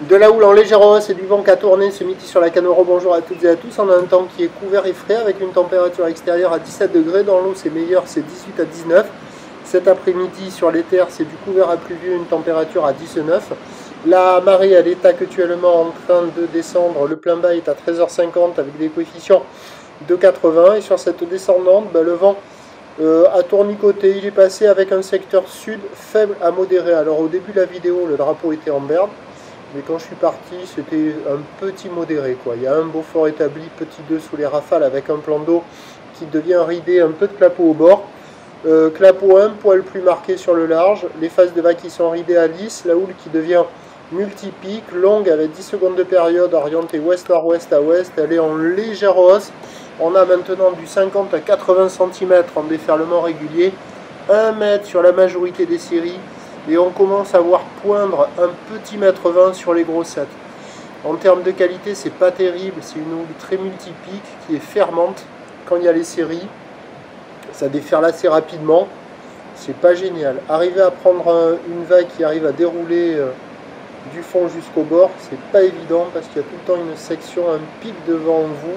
De la houle en légère hausse et du vent qui a tourné ce midi sur la Canoro. Bonjour à toutes et à tous. On a un temps qui est couvert et frais avec une température extérieure à 17 degrés. Dans l'eau, c'est meilleur, c'est 18 à 19. Cet après-midi, sur les terres, c'est du couvert à pluvieux, une température à 19. La marée, elle est actuellement en train de descendre. Le plein bas est à 13h50 avec des coefficients de 80. Et sur cette descendante, le vent a tournicoté. Il est passé avec un secteur sud faible à modéré. Alors au début de la vidéo, le drapeau était en berne. Mais quand je suis parti, c'était un petit modéré, quoi. Il y a un Beaufort établi, petit 2 sous les rafales, avec un plan d'eau qui devient ridé, un peu de clapot au bord. Clapot un poil plus marqué sur le large, les phases de vague qui sont ridées à lisse, la houle qui devient multipique, longue avec 10 secondes de période, orientée ouest-nord-ouest à ouest, elle est en légère hausse. On a maintenant du 50 à 80 cm en déferlement régulier, 1 mètre sur la majorité des séries. Et on commence à voir poindre un petit mètre 20 sur les grossettes. En termes de qualité, c'est pas terrible, c'est une houle très multipique qui est fermante quand il y a les séries. Ça déferle assez rapidement, c'est pas génial. Arriver à prendre une vague qui arrive à dérouler du fond jusqu'au bord, c'est pas évident parce qu'il y a tout le temps une section, un pic devant vous.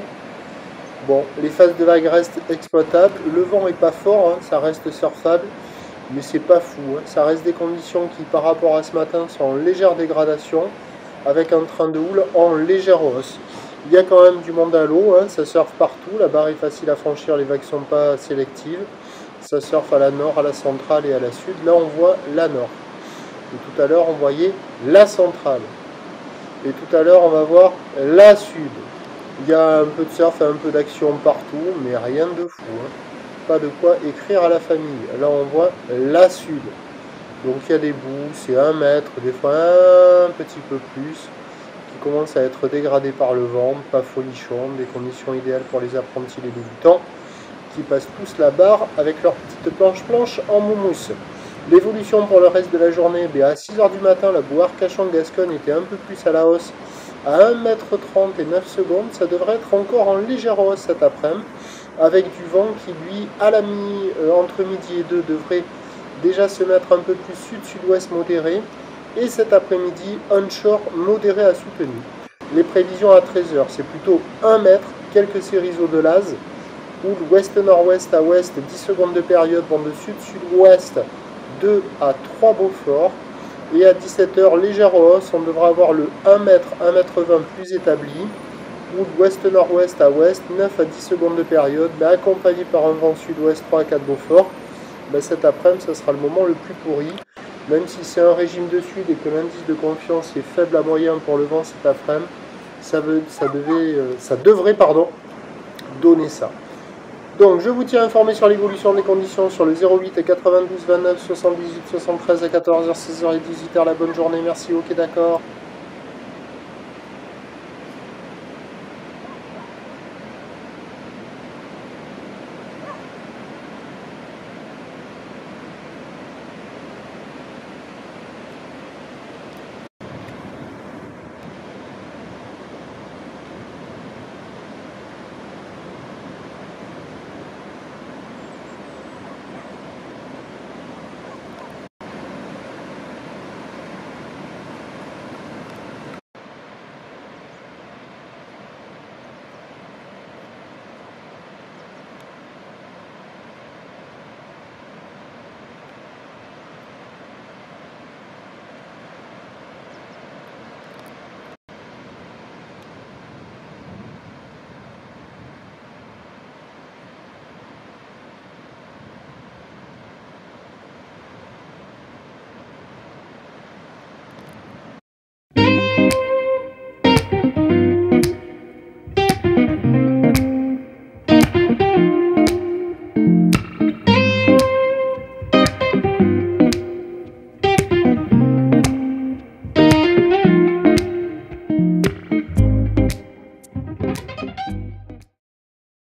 Bon, les phases de vague restent exploitables, le vent est pas fort, ça reste surfable. Mais c'est pas fou, ça reste des conditions qui par rapport à ce matin sont en légère dégradation, avec un train de houle en légère hausse. Il y a quand même du monde à l'eau, ça surfe partout, la barre est facile à franchir, les vagues ne sont pas sélectives. Ça surfe à la nord, à la centrale et à la sud. Là on voit la nord. Et tout à l'heure on voyait la centrale. Et tout à l'heure on va voir la sud. Il y a un peu de surf et un peu d'action partout, mais rien de fou. Pas de quoi écrire à la famille. Là on voit la sud, donc il y a des bouts, c'est 1 mètre, des fois un petit peu plus, qui commence à être dégradé par le vent, pas folichon, des conditions idéales pour les apprentis, les débutants, qui passent tous la barre avec leur petite planche en moumousse. L'évolution pour le reste de la journée, à 6h du matin, la boue Arcachon-Gascogne était un peu plus à la hausse, à 1,30 m et 9 secondes, ça devrait être encore en légère hausse cet après-midi, avec du vent qui lui, entre midi et 2, devrait déjà se mettre un peu plus sud-sud-ouest modéré, et cet après-midi, onshore modéré à soutenu. Les prévisions à 13h, c'est plutôt 1 mètre, quelques séries eau de Laz, houle ouest-nord-ouest à ouest, 10 secondes de période, vent de sud-sud-ouest, 2 à 3 Beaufort, et à 17h, légère hausse, on devra avoir le 1 mètre, 1 mètre 20 plus établi, houle ouest-nord-ouest à ouest, 9 à 10 secondes de période, accompagné par un vent sud-ouest 3 à 4 Beaufort. Cet après-midi, ce sera le moment le plus pourri, même si c'est un régime de sud et que l'indice de confiance est faible à moyen pour le vent cet après-midi, ça devrait donner ça. Donc je vous tiens informé sur l'évolution des conditions sur le 08 et 92 29 78 73 à 14h, 16h et 18h. La bonne journée, merci, ok d'accord.